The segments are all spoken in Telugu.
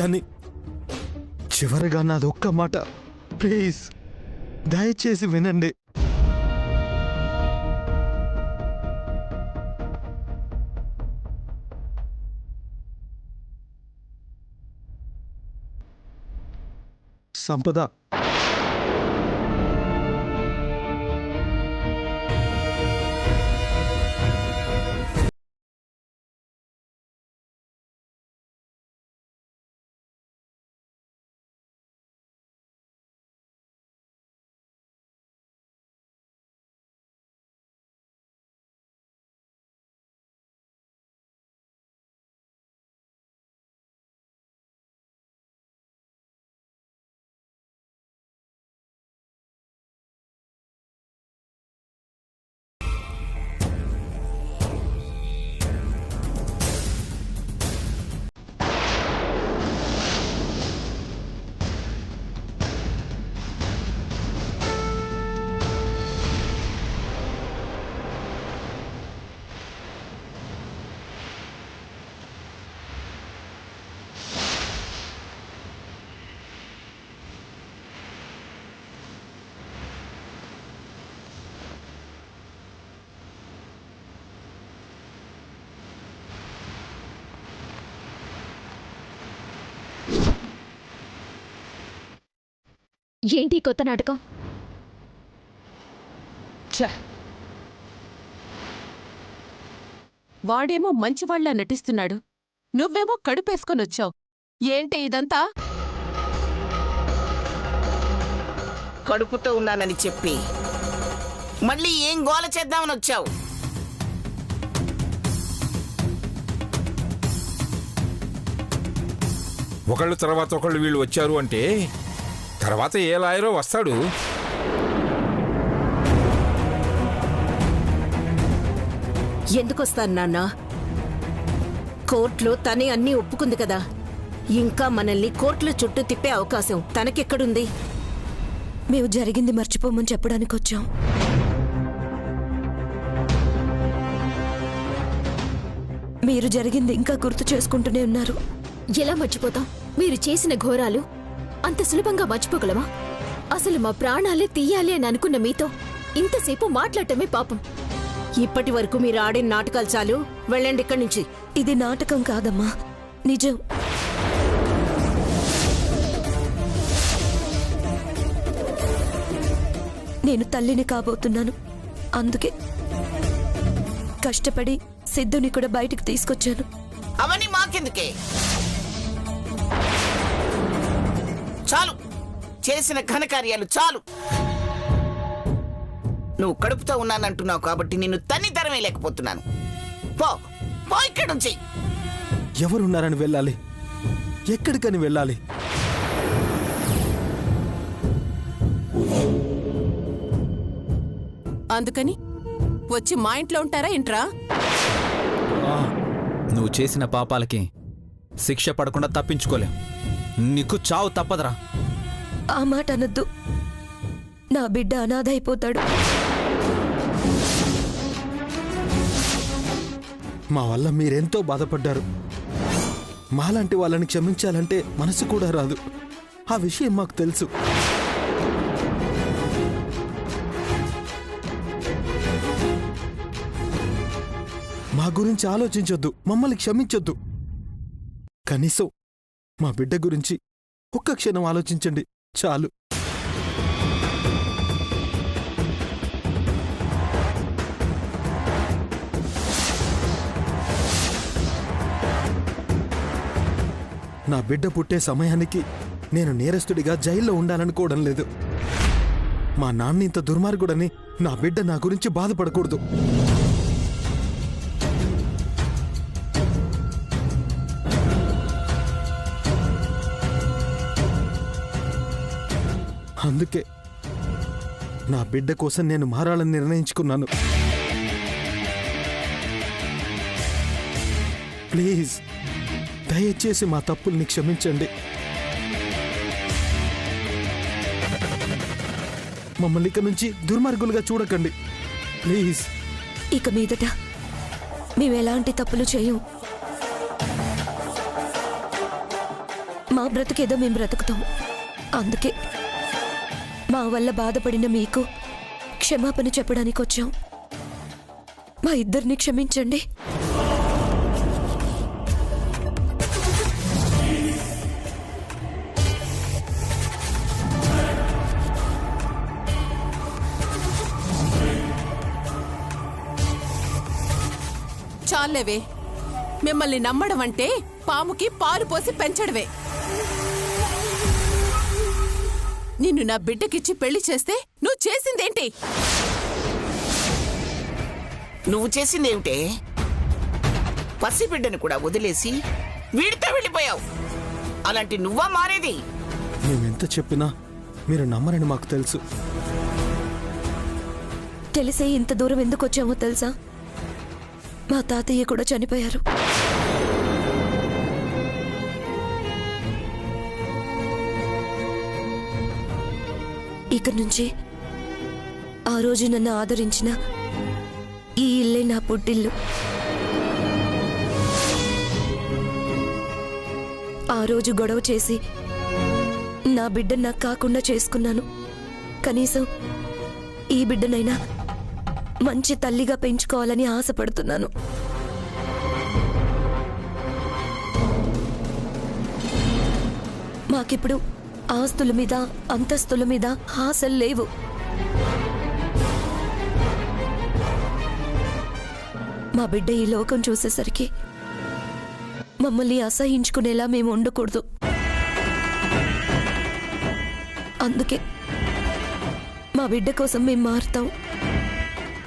కానీ చివరిగా నాది ఒక్క మాట, ప్లీజ్ దయచేసి వినండి. సంపద, ఏంటి కొత్త నాటకం? వాడేమో మంచివాళ్ల నటిస్తున్నాడు, నువ్వేమో కడుపేసుకొనొచ్చావు. ఏంటి ఇదంతా? కడుపుతో ఉన్నానని చెప్పి మళ్ళీ ఏం గోల చేద్దామని వచ్చావు? ఒకళ్ళు తర్వాత ఒకళ్ళు వీళ్ళు వచ్చారు అంటే తర్వాత ఏ లాయరో వస్తాడు. ఎందుకొస్తాను నాన్న? కోర్టులో తనే అన్నీ ఒప్పుకుంది కదా, ఇంకా మనల్ని కోర్టుల చుట్టూ తిప్పే అవకాశం తనకెక్కడుంది? మేము జరిగింది మర్చిపోమని చెప్పడానికి వచ్చాం. మీరు జరిగింది ఇంకా గుర్తు చేసుకుంటూనే ఉన్నారు. ఎలా మర్చిపోతాం? మీరు చేసిన ఘోరాలు అంత సులభంగా మర్చిపోగలమా? అసలు మా ప్రాణాలే తీయాలి అని అనుకున్న మీతో ఇంతసేపు మాట్లాడటమే పాపం. ఇప్పటి వరకు మీరు ఆడిన నాటకాలు చాలు, వెళ్ళండి ఇక్కడి నుంచి. ఇది నాటకం కాదమ్మా, నిజం. నేను తల్లిని కాబోతున్నాను, అందుకే కష్టపడి సిద్ధుని కూడా బయటికి తీసుకొచ్చాను. అవన్నీ మాకెందుకే? చాలు, చేసిన ఘనకార్యాలు చాలు. నువ్వు కడుపుతో ఉన్నానంటున్నావు కాబట్టి నిన్ను తన్ని తరమే లేకపోతున్నాను. పో పో ఇక్కడి నుంచి. ఎవరున్నారని వెళ్ళాలి? ఎక్కడికని వెళ్ళాలి? అందుకని వచ్చి మా ఇంట్లో ఉంటారా ఏంట్రా? నువ్వు చేసిన పాపాలకి శిక్ష పడకుండా తప్పించుకోలేం. నీకు చావు తప్పదురా. ఆ మాట అనొద్దు, నా బిడ్డ అనాథ అయిపోతాడు. మా వల్ల మీరెంతో బాధపడ్డారు. మాలాంటి వాళ్ళని క్షమించాలంటే మనసు కూడా రాదు. ఆ విషయం మాకు తెలుసు. మా గురించి ఆలోచించొద్దు, మమ్మల్ని క్షమించొద్దు. కనీసం మా బిడ్డ గురించి ఒక్క క్షణం ఆలోచించండి, చాలు. నా బిడ్డ పుట్టే సమయానికి నేను నేరస్తుడిగా జైల్లో ఉండాలనుకోవడం లేదు. మా నాన్న ఇంత దుర్మార్గుడని నా బిడ్డ నా గురించి బాధపడకూడదు. అందుకే నా బిడ్డ కోసం నేను మారాలని నిర్ణయించుకున్నాను. ప్లీజ్ దయచేసి మా తప్పుల్ని క్షమించండి. మమ్మల్ని ఇక నుంచి దుర్మార్గులుగా చూడకండి, ప్లీజ్. ఇక మీదట మేము ఎలాంటి తప్పులు చేయం. మా బ్రతుకేదో మేము బ్రతుకుతాం. అందుకే మా వల్ల బాధపడిన మీకు క్షమాపణ చెప్పడానికి వచ్చాం. మా ఇద్దరిని క్షమించండి. చాలేవే, మిమ్మల్ని నమ్మడం అంటే పాముకి పాలు పోసి పెంచడమే. నిన్ను నా బిడ్డకిచ్చి పెళ్లి చేస్తే నువ్వు చేసిందేంటి? నువ్వు చేసిందేమిటే? పసిబిడ్డను కూడా వదిలేసి వీడితో వెళ్ళిపోయావు. అలాంటి నువ్వా మారేది? మేమెంత చెప్పినా మీరు నమ్మరని మాకు తెలుసు. తెలిసే ఇంత దూరం ఎందుకు వచ్చామో తెలుసా? మా తాతయ్య కూడా చనిపోయారు. ఇక నుంచి ఆ రోజు నన్ను ఆదరించిన ఈ ఇల్లే నా పుట్టిల్లు. ఆ రోజు గొడవ చేసి నా బిడ్డ నాకు కాకుండా చేసుకున్నాను. కనీసం ఈ బిడ్డనైనా మంచి తల్లిగా పెంచుకోవాలని ఆశపడుతున్నాను. మాకిప్పుడు ఆస్తుల మీద అంతస్తుల మీద ఆశలు లేవు. మా బిడ్డ ఈ లోకం చూసేసరికి మమ్మల్ని అసహించుకునేలా మేము ఉండకూడదు. అందుకే మా బిడ్డ కోసం మేము మారుతాం.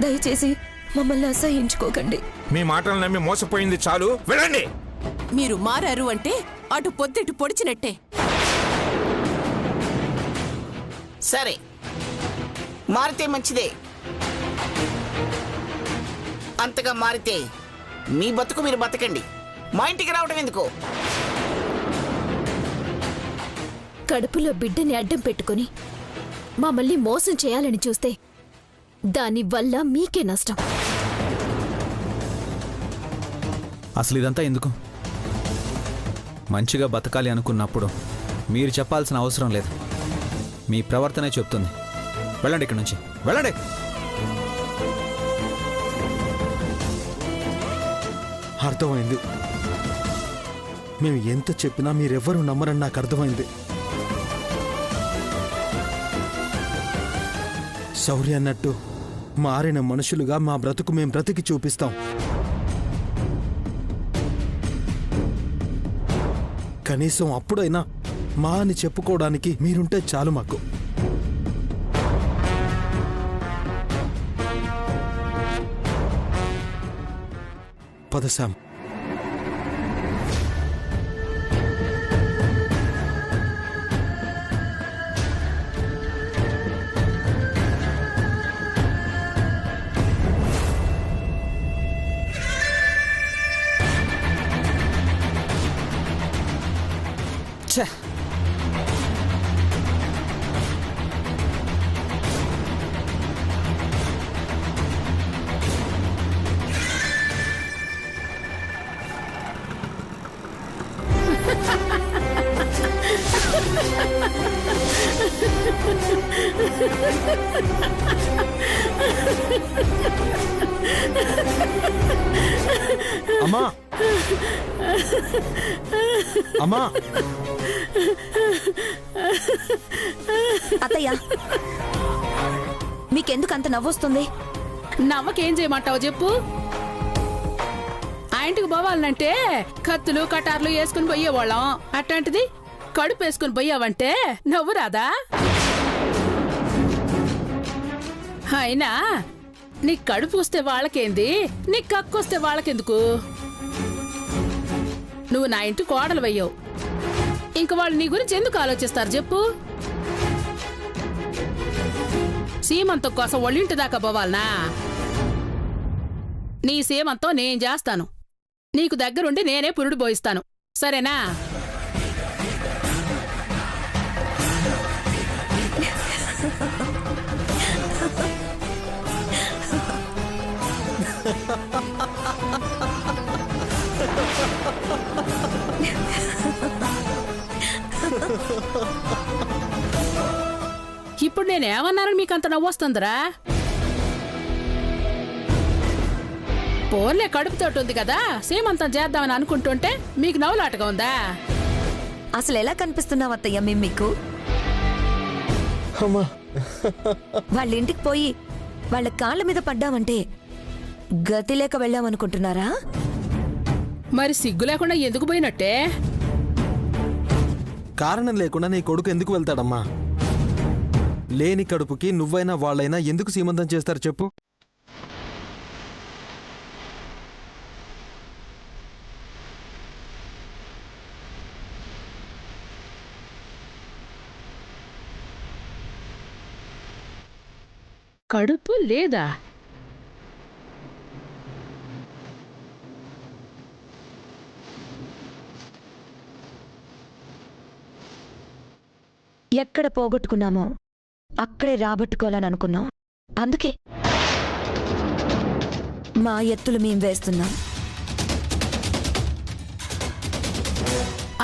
దయచేసి మమ్మల్ని అసహించుకోకండి. మీ మాటలు నమ్మి మోసపోయింది చాలు, వెళ్ళండి. మీరు మారారు అంటే అటు పొద్దుటి పొడిచినట్టే. సరే, మారితే మంచిదే. అంతగా మారితే మీ బతుకు మీరు బతకండి. మా ఇంటికి రావడం ఎందుకు? కడుపులో బిడ్డని అడ్డం పెట్టుకుని మమ్మల్ని మోసం చేయాలని చూస్తే దానివల్ల మీకే నష్టం. అసలు ఇదంతా ఎందుకు? మంచిగా బతకాలి అనుకున్నప్పుడు మీరు చెప్పాల్సిన అవసరం లేదు. మీ ప్రవర్తనే చెప్తుంది. వెళ్ళండి ఇక్కడి నుంచి, వెళ్ళండి. అర్థమైంది. మేము ఎంత చెప్పినా మీరెవ్వరూ నమ్మరని నాకు అర్థమైంది. శౌర్య అన్నట్టు మారిన మనుషులుగా మా బ్రతుకు మేం బ్రతికి చూపిస్తాం. కనీసం అప్పుడైనా మా అని చెప్పుకోవడానికి మీరుంటే చాలు మాకు. పద శామ్. ఛే, అమ్మా, అమ్మా, అత్తయ్య, మీకెందుకు అంత నవ్వొస్తుంది? నవ్వకేం చేయమంటావు చెప్పు. ఆ ఇంటికి పోవాలంటే కత్తులు కటార్లు వేసుకుని పోయేవాళ్ళం. అట్లాంటిది కడుపు వేసుకుని పోయావంటే నవ్వు రాదా? అయినా నీ కడుపు వస్తే వాళ్ళకేంది, నీ కక్కొస్తే వాళ్ళకెందుకు? నువ్వు నా ఇంటి కోడలు వయ్యావు. ఇంక వాళ్ళు నీ గురించి ఎందుకు ఆలోచిస్తారు చెప్పు? సీమంతం కోసం ఒళ్ళింటి దాకా పోవాలనా? నీ సీమంతం నేను చేస్తాను. నీకు దగ్గరుండి నేనే పురుడు పోయిస్తాను, సరేనా? ఇప్పుడు నేనేమన్నానని మీకు అంత నవ్వొస్తుందిరా? పోన్లే, కడుపుతోటి ఉంది కదా, సీమంతం చేద్దామని అనుకుంటుంటే మీకు నవ్వులాటగా ఉందా? అసలు ఎలా కనిపిస్తున్నావు అత్తయ్య మేము మీకు? వాళ్ళ ఇంటికి పోయి వాళ్ళ కాళ్ళ మీద పడ్డామంటే గతి లేక వెళ్ళామనుకుంటున్నారా? మరి సిగ్గు లేకుండా ఎందుకు పోయినట్టే? కారణం లేకుండా నీ కొడుకు ఎందుకు వెళ్తాడమ్మా? లేని కడుపుకి నువ్వైనా వాళ్ళైనా ఎందుకు సీమంతం చేస్తారు చెప్పు? కడుపు లేదా? ఎక్కడ పోగొట్టుకున్నామో అక్కడే రాబట్టుకోవాలని అనుకున్నాం. అందుకే మా ఎత్తులు మేం వేస్తున్నాం.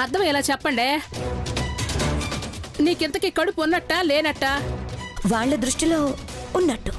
అర్థం ఎలా చెప్పండి? నీకింతకీ కడుపు ఉన్నట్టా లేనట్టా? వాళ్ళ దృష్టిలో ఉన్నట్టు.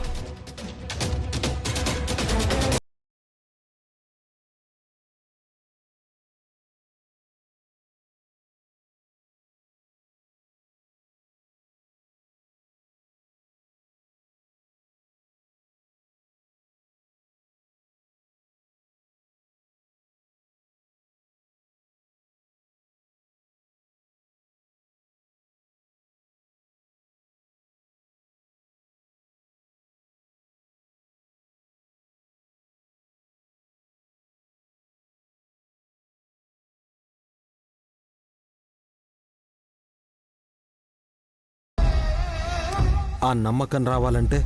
ఆ నమ్మకం రావాలంటే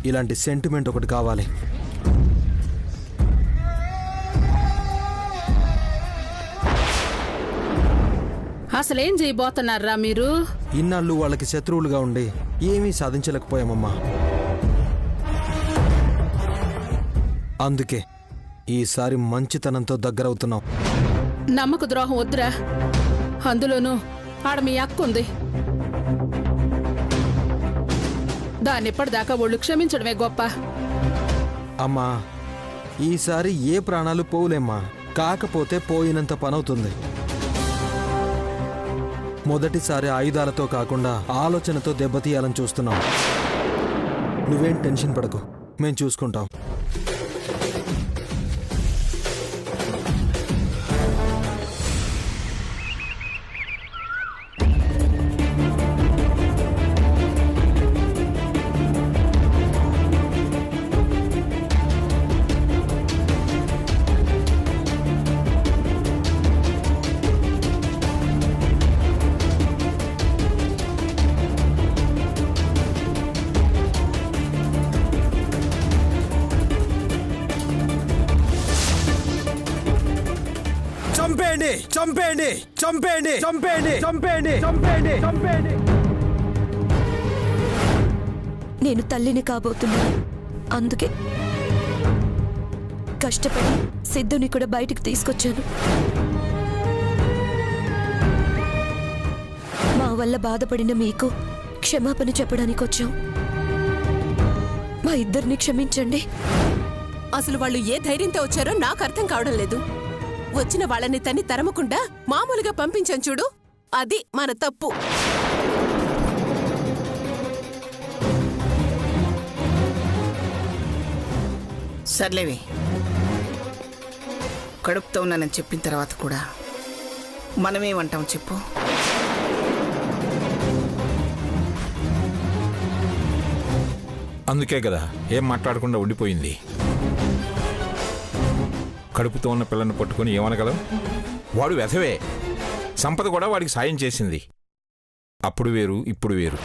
ఇలాంటి సెంటిమెంట్ ఒకటి కావాలి. అసలేం చేయబోతున్నారా మీరు? ఇన్నాళ్ళు వాళ్ళకి శత్రువులుగా ఉండి ఏమీ సాధించలేకపోయామమ్మా. అందుకే ఈసారి మంచితనంతో దగ్గరవుతున్నాం. నమ్మక ద్రోహం వద్దురా. అందులోనూ ఆడ మీ అక్క ఉంది. దాన్నిప్పటిదాకా ఒళ్ళు క్షమించడమే గొప్ప. అమ్మా, ఈసారి ఏ ప్రాణాలు పోవులేమ్మా. కాకపోతే పోయినంత పనవుతుంది. మొదటిసారి ఆయుధాలతో కాకుండా ఆలోచనతో దెబ్బతీయాలని చూస్తున్నాం. నువ్వేం టెన్షన్ పడకు, మేం చూసుకుంటాం. చంపేయండి, చంపేయండి, చంపేయండి, చంపేయండి, చంపేయండి, చంపేయండి, చంపేయండి. నేను తల్లిని కాబోతున్నాను. అందుకే కష్టపడి సిద్ధుని కూడా బయటికి తీసుకొచ్చాను. మా వల్ల బాధపడిన మీకు క్షమాపణ చెప్పడానికి వచ్చాం. మా ఇద్దరిని క్షమించండి. అసలు వాళ్ళు ఏ ధైర్యంతో వచ్చారో నాకు అర్థం కావడం లేదు. వచ్చిన వాళ్ళని తన్ని తరమకుండా మామూలుగా పంపించాం చూడు, అది మన తప్పు. సర్లేవి, కడుపుతో ఉన్నానని చెప్పిన తర్వాత కూడా మనమేమంటాం చెప్పు? అందుకే కదా ఏం మాట్లాడకుండా ఉండిపోయింది. కడుపుతో ఉన్న పిల్లని పట్టుకుని ఏమనగలం? వాడు వెధవే. సంపద కూడా వాడికి సాయం చేసింది. అప్పుడు వేరు, ఇప్పుడు వేరు.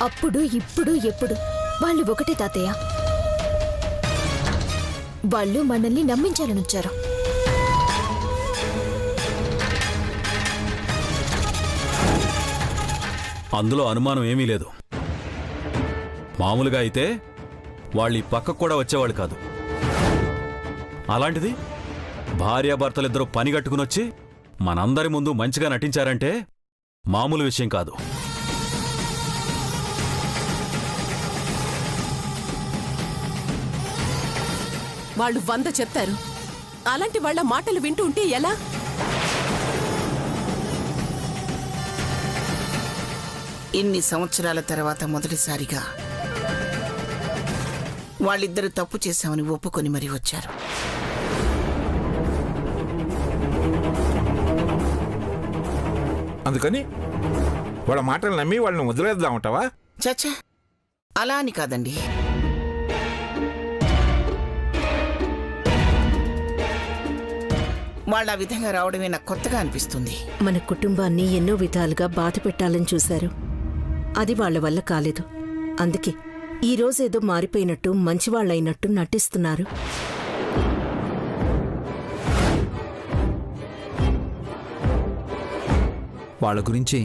అప్పుడు ఇప్పుడు ఎప్పుడు వాళ్ళు ఒకటే తాతయ్య. వాళ్ళు మనల్ని నమ్మించాలనొచ్చారు. అందులో అనుమానం ఏమీ లేదు. మామూలుగా అయితే వాళ్ళు ఈ పక్కకు కూడా వచ్చేవాళ్ళు కాదు. అలాంటిది భార్యాభర్తలిద్దరూ పని కట్టుకుని వచ్చి మనందరి ముందు మంచిగా నటించారంటే మామూలు విషయం కాదు. వాళ్ళు 100 చెప్తారు. అలాంటి వాళ్ళ మాటలు వింటూ ఉంటే ఎలా? ఇన్ని సంవత్సరాల తర్వాత మొదటిసారిగా వాళ్ళిద్దరూ తప్పు చేశామని ఒప్పుకొని మరీ వచ్చారు. అందుకని వాళ్ళ మాటలు నమ్మి వాళ్ళని వదిలేద్దామంటావా? చచ్చా, అలా అని కాదండి. వాళ్ళ ఆ విధంగా రావడమే నాకు కొత్తగా అనిపిస్తుంది. మన కుటుంబాన్ని ఎన్నో విధాలుగా బాధ పెట్టాలని చూశారు. అది వాళ్ళ వల్ల కాలేదు. అందుకే ఈ రోజేదో మారిపోయినట్టు మంచివాళ్ళైనట్టు నటిస్తున్నారు. వాళ్ళ గురించి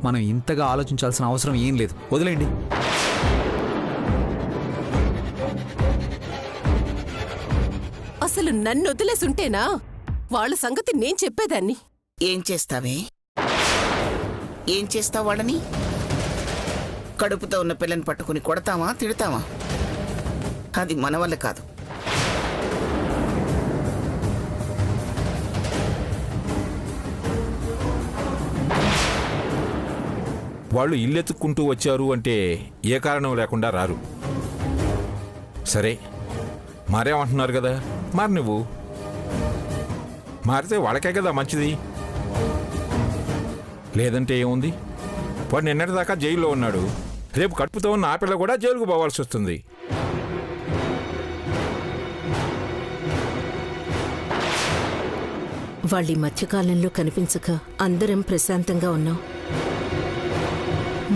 మనం ఇంతగా ఆలోచించాల్సిన అవసరం ఏం లేదు. వదిలేండి. అసలు నన్ను వదిలేసుంటేనా వాళ్ళ సంగతి నేను చెప్పేదాన్ని. ఏం చేస్తావే? ఏం చేస్తావు వాళ్ళని? కడుపుతో ఉన్న పిల్లని పట్టుకుని కొడతావా, తిడతావా? అది మన వల్ల కాదు. వాళ్ళు ఇల్లెత్తుక్కుంటూ వచ్చారు అంటే ఏ కారణం లేకుండా రారు. సరే, మారేమంటున్నారు కదా, మరి నువ్వు మారితే వాళ్ళకే కదా మంచిది. లేదంటే ఏముంది? వాడు నిన్నటిదాకా జైల్లో ఉన్నాడు. రేపు కడుపుతో ఉన్న ఆ పిల్ల కూడా జైలుకు పోవాల్సి వస్తుంది. వాళ్ళీ మధ్యకాలంలో కనిపించక అందరం ప్రశాంతంగా ఉన్నాం.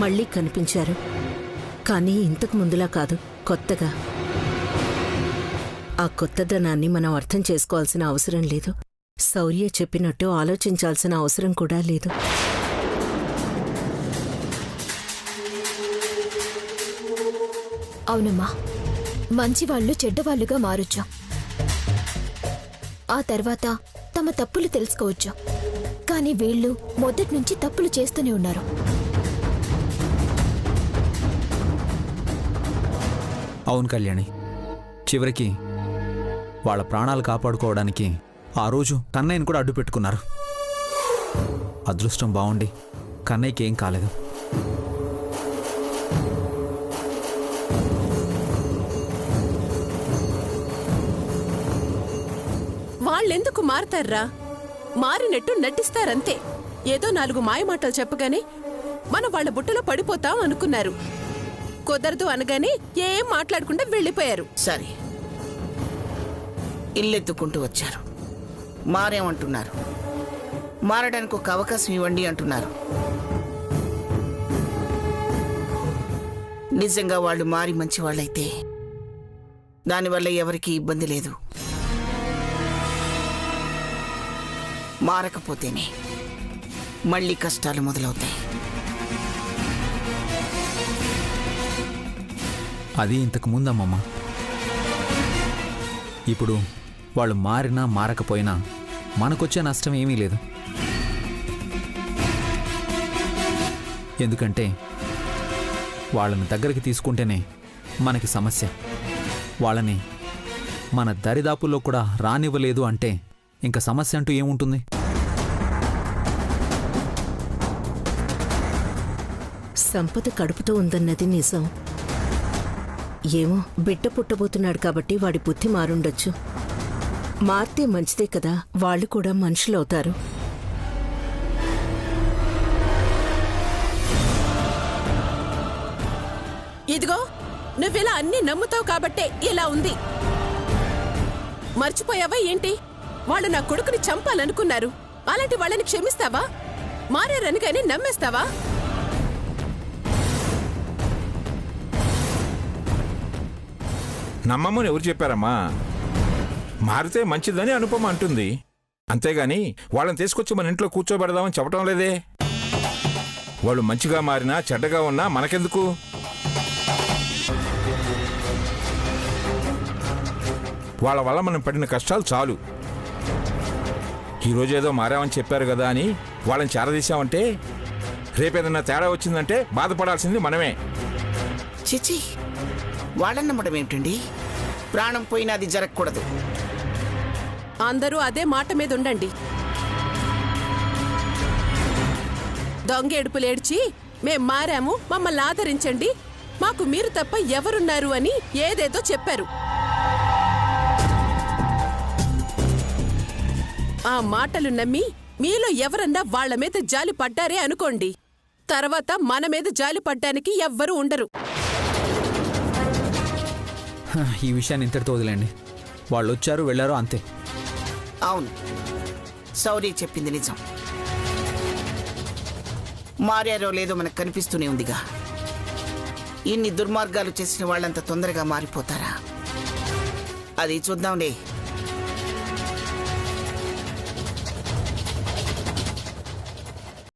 మళ్ళీ కనిపించారు. కానీ ఇంతకు ముందులా కాదు, కొత్తగా. ఆ కొత్తదనాన్ని మనం అర్థం చేసుకోవాల్సిన అవసరం లేదు. శౌర్య చెప్పినట్టు ఆలోచించాల్సిన అవసరం కూడా లేదు. అవునమ్మా, మంచివాళ్లు చెడ్డవాళ్లుగా మారొచ్చు. ఆ తర్వాత తమ తప్పులు తెలుసుకోవచ్చు. కానీ వీళ్ళు మొదటి నుంచి తప్పులు చేస్తూనే ఉన్నారు. అవును కళ్యాణి, చివరికి వాళ్ళ ప్రాణాలు కాపాడుకోవడానికి ఆ రోజు కన్నయ్యని కూడా అడ్డు పెట్టుకున్నారు. అదృష్టం బాగుండి కన్నయ్యకి ఏం కాలేదు. వాళ్ళెందుకు మారతారా? మారినట్టు నటిస్తారంతే. ఏదో 4 మాయమాటలు చెప్పగానే మనం వాళ్ళ బుట్టలో పడిపోతాం అనుకున్నారు. కుదరదు అనగానే ఏం మాట్లాడకుండా వెళ్ళిపోయారు. సరే, ఇల్లెత్తుకుంటూ వచ్చారు. మారేమంటున్నారు. మారడానికి ఒక అవకాశం ఇవ్వండి అంటున్నారు. నిజంగా వాళ్ళు మారి మంచి వాళ్ళైతే దానివల్ల ఎవరికీ ఇబ్బంది లేదు. మారకపోతేనే మళ్ళీ కష్టాలు మొదలవుతాయి. అది ఇంతకు ముందమ్మమ్మ. ఇప్పుడు వాళ్ళు మారినా మారకపోయినా మనకొచ్చే నష్టం ఏమీ లేదు. ఎందుకంటే వాళ్ళని దగ్గరికి తీసుకుంటేనే మనకి సమస్య. వాళ్ళని మన దరిదాపుల్లో కూడా రానివ్వలేదు అంటే ఇంకా సమస్య అంటూ ఏముంటుంది? సంపద కడుపుతో ఉందన్నది నిజం. ఏమో, బిడ్డ పుట్టబోతున్నాడు కాబట్టి వాడి బుద్ధి మారుండొచ్చు. మారితే మంచిదే కదా, వాళ్ళు కూడా మనుషులవుతారు. ఇదిగో, నువ్విలా అన్ని నమ్ముతావు కాబట్టే ఇలా ఉంది. మర్చిపోయావా ఏంటి? వాళ్ళు నా కొడుకుని చంపాలనుకున్నారు. అలాంటి వాళ్ళని క్షమిస్తావా? మారారనుగానే నమ్మేస్తావా? నమ్మమని ఎవరు చెప్పారమ్మా? మారితే మంచిదని అనుపమ అంటుంది. అంతేగాని వాళ్ళని తీసుకొచ్చి మన ఇంట్లో కూర్చోబెడదామని చెప్పటం లేదే. వాళ్ళు మంచిగా మారినా చెడ్డగా ఉన్నా మనకెందుకు? వాళ్ళ వల్ల మనం పడిన కష్టాలు చాలు. ఈరోజు ఏదో మారామని చెప్పారు కదా అని వాళ్ళని చేరదీశామంటే రేపేదన్నా తేడా వచ్చిందంటే బాధపడాల్సింది మనమే. చిచి, వాళ్ళని నమ్మడం ఏమిటండి? ప్రాణం పోయినా అది జరగకూడదు. అందరూ అదే మాట మీద ఉండండి. దొంగేడుపులేడ్చి మేం మారాము, మమ్మల్ని ఆదరించండి, మాకు మీరు తప్ప ఎవరున్నారు అని ఏదేదో చెప్పారు. ఆ మాటలు నమ్మి మీలో ఎవరన్నా వాళ్ల మీద జాలి పడ్డారే అనుకోండి, తర్వాత మన మీద జాలి పడ్డానికి ఎవ్వరూ ఉండరు. ఈ విషయాన్ని ఇంతటితో వదిలేండి. వాళ్ళు వచ్చారు వెళ్ళారు అంతే. అవును, సౌరీ చెప్పింది నిజం. మారారో లేదో మనకు కనిపిస్తూనే ఉందిగా. ఇన్ని దుర్మార్గాలు చేసిన వాళ్ళంత తొందరగా మారిపోతారా? అది చూద్దాంలే.